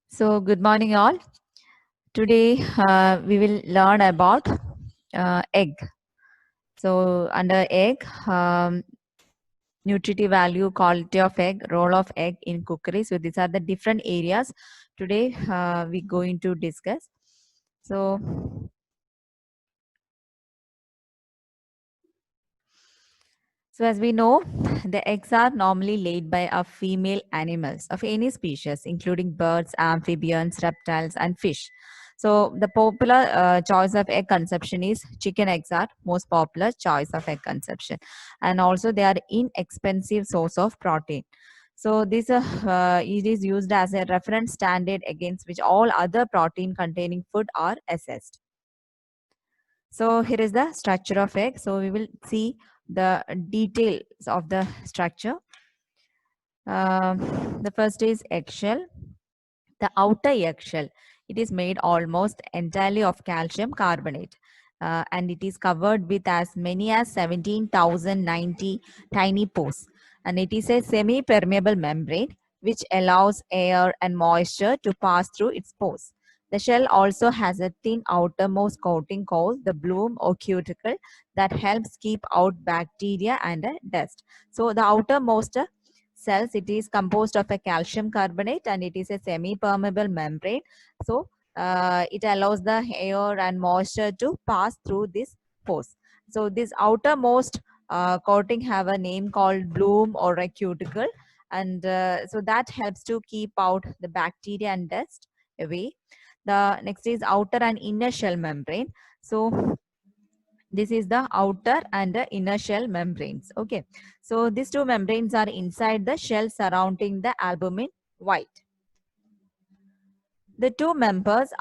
So, good morning, all. Today, we will learn about egg. So, under egg, nutritive value, quality of egg, role of egg in cookery. So, these are the different areas today we're going to discuss. So, So as we know, the eggs are normally laid by a female animals of any species, including birds, amphibians, reptiles, and fish. So the popular choice of egg conception is chicken eggs are most popular choice of egg conception, and also they are inexpensive source of protein. So this it is used as a reference standard against which all other protein containing food are assessed. So here is the structure of egg. So we will see the details of the structure. The first is eggshell. The outer eggshell, it is made almost entirely of calcium carbonate. And it is covered with as many as 17,090 tiny pores. And it is a semi-permeable membrane which allows air and moisture to pass through its pores. The shell also has a thin outermost coating called the bloom or cuticle that helps keep out bacteria and dust. So the outermost cells, it is composed of a calcium carbonate and it is a semi-permeable membrane. So it allows the air and moisture to pass through this pores. So this outermost coating have a name called bloom or a cuticle, and so that helps to keep out the bacteria and dust away. The next is outer and inner shell membrane. So this is the outer and the inner shell membranes. Okay, so these two membranes are inside the shell surrounding the albumin white. The two membranes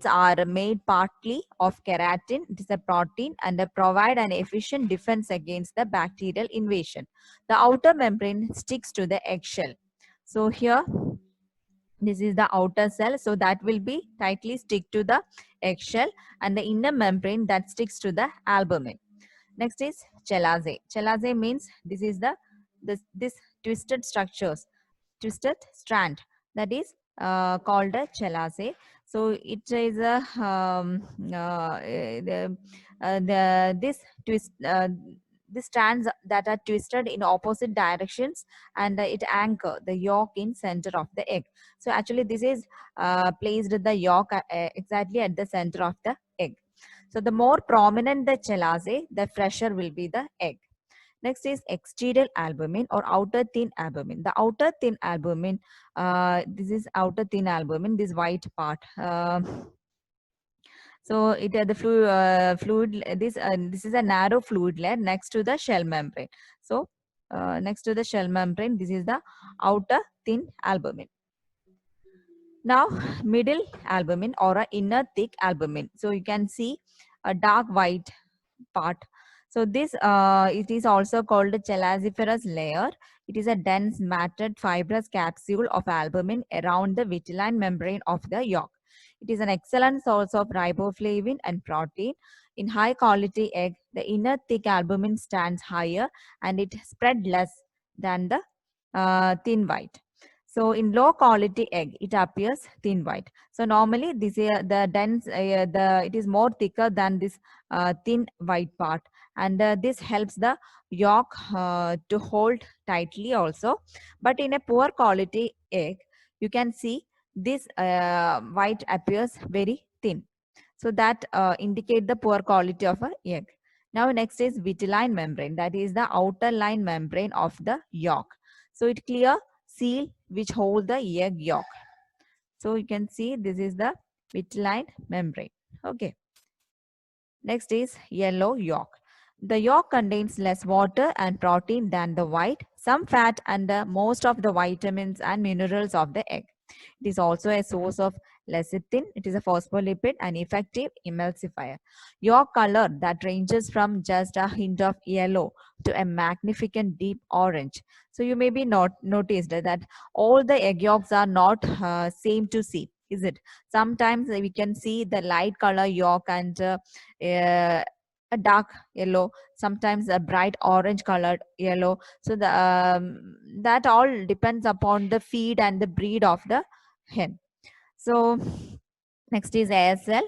are made partly of keratin, it is a protein, and provide an efficient defense against the bacterial invasion. The outer membrane sticks to the eggshell. So here, this is the outer cell, so that will be tightly stick to the eggshell, and the inner membrane that sticks to the albumin. Next is chelaze. Chelaze means this is this twisted structures, twisted strand, that is called a chelaze. So it is a this twist. The strands that are twisted in opposite directions, and it anchor the yolk in center of the egg. So actually this is placed the yolk exactly at the center of the egg. So the more prominent the chelaze, the fresher will be the egg. Next is exterior albumin or outer thin albumin. The outer thin albumin, this is outer thin albumin, this white part. So it the fluid this is a narrow fluid layer next to the shell membrane. So next to the shell membrane, this is the outer thin albumin. Now, middle albumin or a inner thick albumin. So you can see a dark white part. So this it is also called a chelaziferous layer. It is a dense matted fibrous capsule of albumin around the vitelline membrane of the yolk. It is an excellent source of riboflavin and protein. In high quality egg, the inner thick albumin stands higher and it spread less than the thin white. So in low quality egg, it appears thin white. So normally this the dense the it is more thicker than this thin white part, and this helps the yolk to hold tightly also. But in a poor quality egg, you can see this white appears very thin. So that indicate the poor quality of a egg. Now next is vitelline membrane, that is the outer line membrane of the yolk. So it clear seal which hold the egg yolk. So you can see this is the vitelline membrane. Okay. Next is yellow yolk. The yolk contains less water and protein than the white, some fat, and most of the vitamins and minerals of the egg. It is also a source of lecithin. It is a phospholipid and effective emulsifier. Yolk color that ranges from just a hint of yellow to a magnificent deep orange. So you may be not noticed that all the egg yolks are not same to see, is it? Sometimes we can see the light color yolk and a dark yellow, sometimes a bright orange colored yellow. So that all depends upon the feed and the breed of the hen. So next is air cell.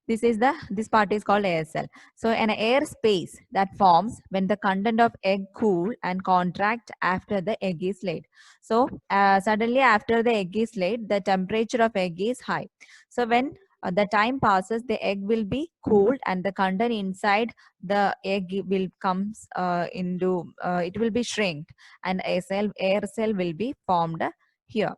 This part is called air cell. So an air space that forms when the content of egg cool and contract after the egg is laid. So suddenly after the egg is laid, the temperature of egg is high. So when the time passes, the egg will be cooled and the content inside the egg will comes into it will be shrinked, and air cell will be formed here.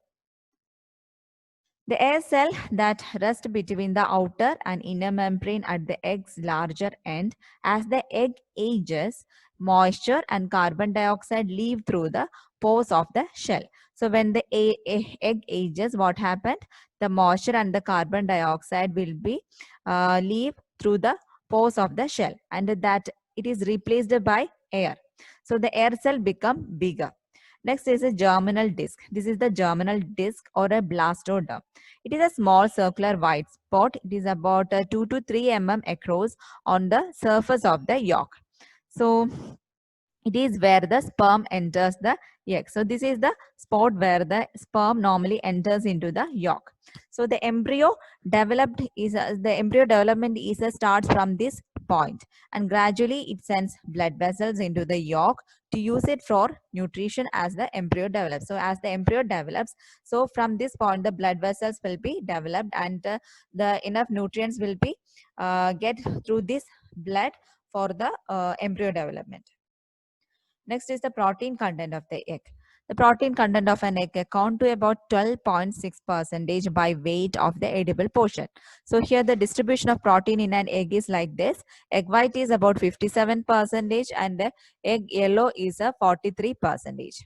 The air cell that rests between the outer and inner membrane at the egg's larger end. As the egg ages, moisture and carbon dioxide leave through the pores of the shell. So when the egg ages, what happened? The moisture and the carbon dioxide will be leave through the pores of the shell, and that it is replaced by air. So the air cell become bigger. Next is a germinal disc. This is the germinal disc or a blastoderm. It is a small circular white spot. It is about 2 to 3 mm across on the surface of the yolk. So it is where the sperm enters the egg. So this is the spot where the sperm normally enters into the yolk. So the embryo the embryo development is starts from this point, and gradually it sends blood vessels into the yolk to use it for nutrition as the embryo develops. So as the embryo develops, so from this point the blood vessels will be developed, and the enough nutrients will be get through this blood for the embryo development. Next is the protein content of the egg. The protein content of an egg account to about 12.6 percentage by weight of the edible portion. So here the distribution of protein in an egg is like this. Egg white is about 57 percentage and the egg yellow is a 43 percentage.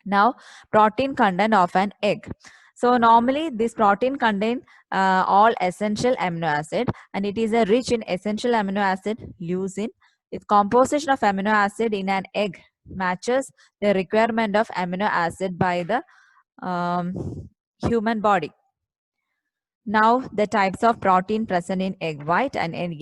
Now, protein content of an egg. So normally this protein contain all essential amino acid, and it is a rich in essential amino acid leucine. Its composition of amino acid in an egg matches the requirement of amino acid by the human body. Now, the types of protein present in egg white and egg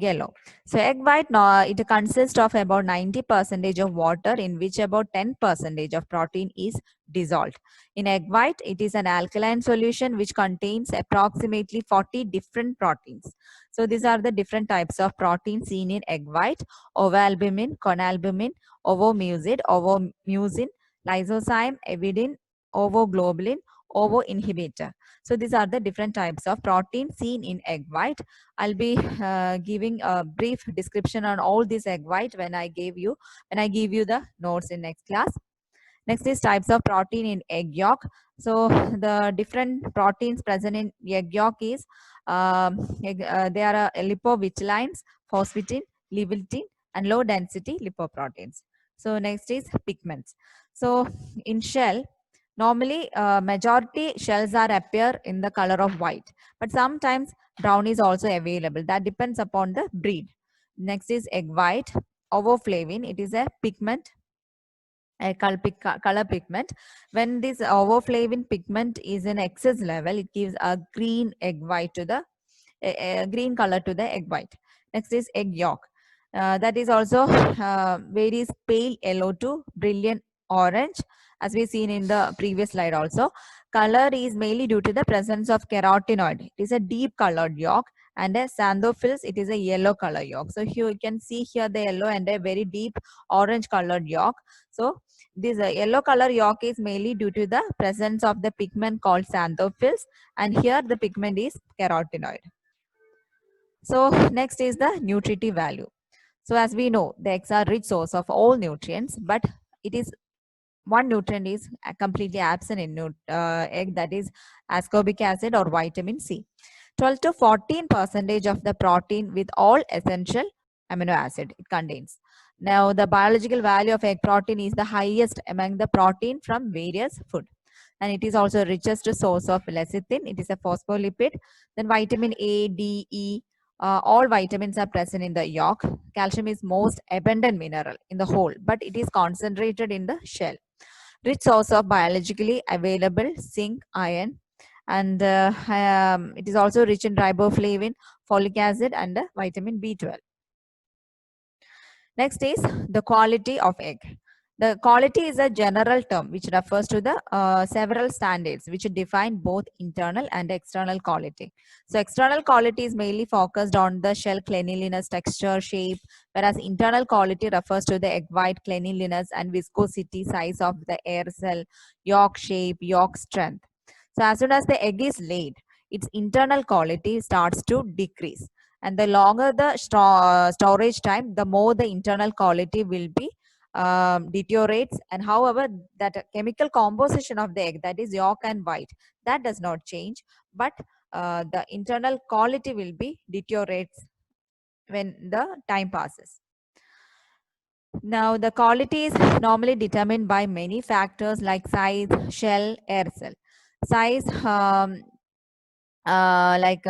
yellow. So, egg white, it consists of about 90% of water, in which about 10% of protein is dissolved. In egg white, it is an alkaline solution which contains approximately 40 different proteins. So, these are the different types of protein seen in egg white: ovalbumin, conalbumin, ovomucin, lysozyme, avidin, ovoglobulin, ovoinhibitor. So these are the different types of protein seen in egg white. I'll be giving a brief description on all these egg white when I give you the notes in next class. Next is types of protein in egg yolk. So the different proteins present in egg yolk is there are lipovitellines, phosphatin, levitin, and low density lipoproteins. So next is pigments. So in shell, normally majority shells are appear in the color of white, but sometimes brown is also available. That depends upon the breed. Next is egg white, ovoflavin. It is a pigment, a color pigment. When this ovoflavin pigment is in excess level, it gives a green egg white to the green color to the egg white. Next is egg yolk. That is also varies pale yellow to brilliant orange, as we seen in the previous slide also. Color is mainly due to the presence of carotenoid. It is a deep colored yolk, and a xanthophylls, it is a yellow color yolk. So here you can see here the yellow and a very deep orange colored yolk. So this yellow color yolk is mainly due to the presence of the pigment called xanthophylls, and here the pigment is carotenoid. So next is the nutritive value. So as we know, the eggs are rich source of all nutrients, but it is one nutrient is completely absent in egg, that is ascorbic acid or vitamin C. 12 to 14% of the protein with all essential amino acid it contains. Now the biological value of egg protein is the highest among the protein from various food, and it is also richest source of lecithin. It is a phospholipid. Then vitamin A, D, E, all vitamins are present in the yolk. Calcium is most abundant mineral in the whole, but it is concentrated in the shell. Rich source of biologically available zinc, iron, and it is also rich in riboflavin, folic acid, and vitamin B12. Next is the quality of egg. The quality is a general term which refers to the several standards which define both internal and external quality. So external quality is mainly focused on the shell cleanliness, texture, shape, whereas internal quality refers to the egg white cleanliness and viscosity, size of the air cell, yolk shape, yolk strength. So as soon as the egg is laid, its internal quality starts to decrease. And the longer the storage time, the more the internal quality will be deteriorates. And however, that chemical composition of the egg, that is yolk and white, that does not change, but the internal quality will be deteriorates when the time passes. Now, the quality is normally determined by many factors like size, shell, air cell. Size, like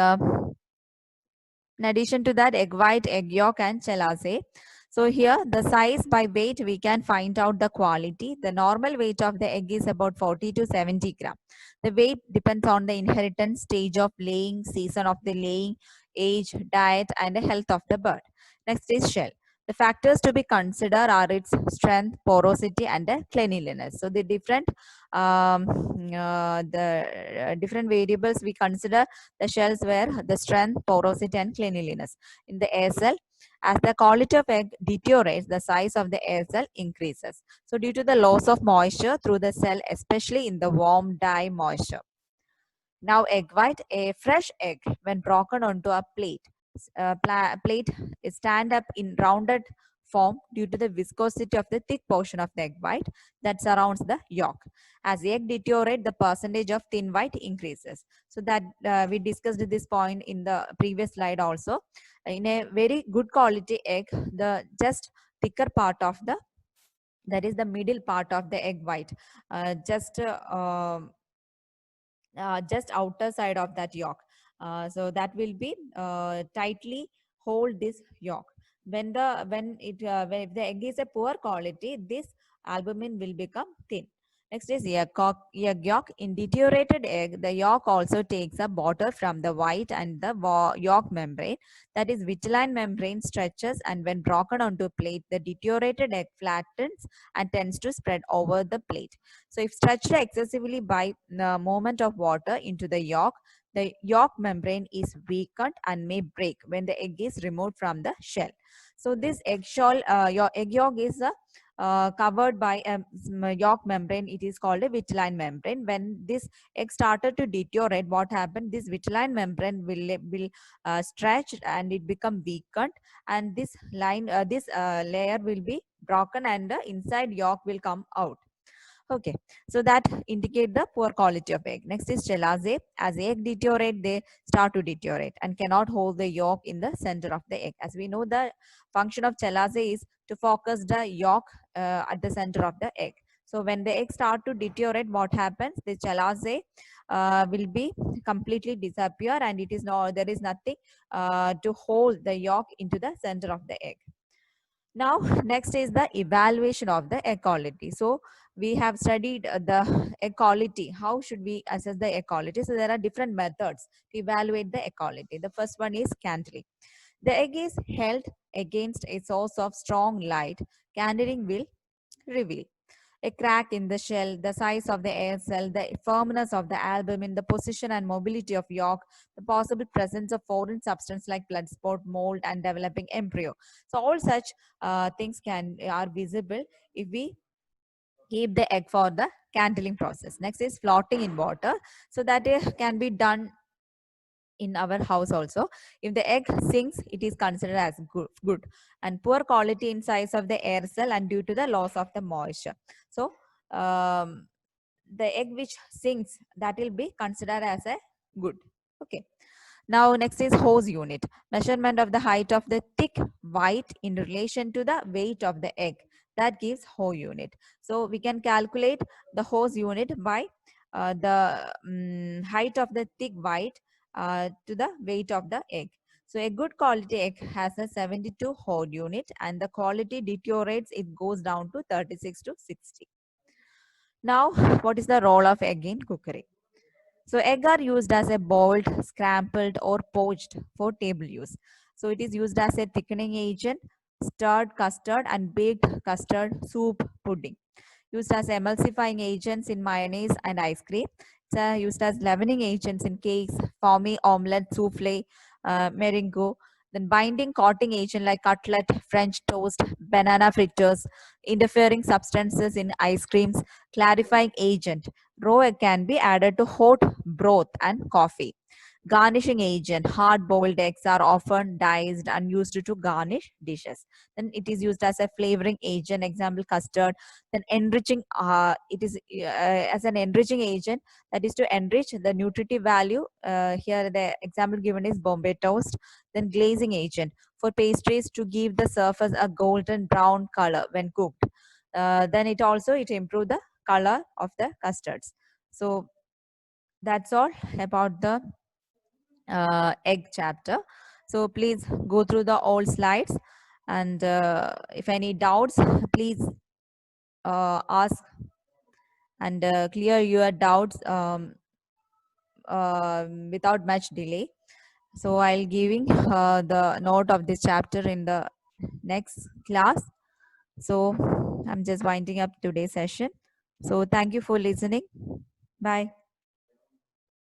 in addition to that, egg white, egg yolk, and chelaze. So here, the size by weight, we can find out the quality. The normal weight of the egg is about 40 to 70 gram. The weight depends on the inheritance, stage of laying, season of the laying, age, diet, and the health of the bird. Next is shell. The factors to be considered are its strength, porosity, and the cleanliness. So the different variables we consider the shells where the strength, porosity, and cleanliness. In the air cell, as the quality of egg deteriorates, the size of the air cell increases. So due to the loss of moisture through the cell, especially in the warm, dry moisture. Now egg white, a fresh egg when broken onto a plate. Plate stand up in rounded form due to the viscosity of the thick portion of the egg white that surrounds the yolk. As the egg deteriorate, the percentage of thin white increases. So that we discussed this point in the previous slide also. In a very good quality egg, the just thicker part of the, that is the middle part of the egg white, just outer side of that yolk. So that will be tightly hold this yolk. When if the egg is a poor quality, this albumin will become thin. Next is egg yolk. In deteriorated egg, the yolk also takes up water from the white and the yolk membrane. That is, vitelline membrane stretches, and when broken onto plate, the deteriorated egg flattens and tends to spread over the plate. So if stretched excessively by the movement of water into the yolk membrane is weakened and may break when the egg is removed from the shell. So this your egg yolk is covered by a yolk membrane. It is called a vitelline membrane. When this egg started to deteriorate, what happened? This vitelline membrane will stretch and it become weakened, and this layer will be broken, and the inside yolk will come out. Okay, so that indicate the poor quality of egg. Next is chelaze. As egg deteriorate, they start to deteriorate and cannot hold the yolk in the center of the egg. As we know, the function of chelaze is to focus the yolk at the center of the egg. So when the egg start to deteriorate, what happens? The chelaze will be completely disappear, and it is no, there is nothing to hold the yolk into the center of the egg. Now, next is the evaluation of the egg quality. So, we have studied the egg quality. How should we assess the egg quality? So, there are different methods to evaluate the egg quality. The first one is candling. The egg is held against a source of strong light. Candling will reveal a crack in the shell, the size of the air cell, the firmness of the albumin, the position and mobility of yolk, the possible presence of foreign substance like blood spot, mold, and developing embryo. So all such things are visible if we keep the egg for the candling process. Next is floating in water. So that can be done in our house also. If the egg sinks, it is considered as good. And poor quality in size of the air cell and due to the loss of the moisture. So the egg which sinks, that will be considered as a good. Okay. Now next is hose unit. Measurement of the height of the thick white in relation to the weight of the egg. That gives hose unit. So we can calculate the hose unit by the height of the thick white to the weight of the egg. So a good quality egg has a 72 hose unit, and the quality deteriorates, it goes down to 36 to 60. Now, what is the role of egg in cookery? So egg are used as a boiled, scrambled, or poached for table use. So it is used as a thickening agent, stirred custard, and baked custard soup pudding. Used as emulsifying agents in mayonnaise and ice cream. It's used as leavening agents in cakes, foamy omelette, souffle, meringue. Then binding coating agent like cutlet, French toast, banana fritters, interfering substances in ice creams, clarifying agent. Raw egg can be added to hot broth and coffee. Garnishing agent. Hard boiled eggs are often diced and used to garnish dishes. Then it is used as a flavoring agent, example custard. Then enriching, it is as an enriching agent, that is to enrich the nutritive value. Here the example given is Bombay toast. Then glazing agent for pastries to give the surface a golden brown color when cooked. Then it improve the color of the custards. So that's all about the egg chapter. So please go through the all slides, and if any doubts, please ask and clear your doubts without much delay. So I'll giving the note of this chapter in the next class. So I'm just winding up today's session. So thank you for listening. Bye.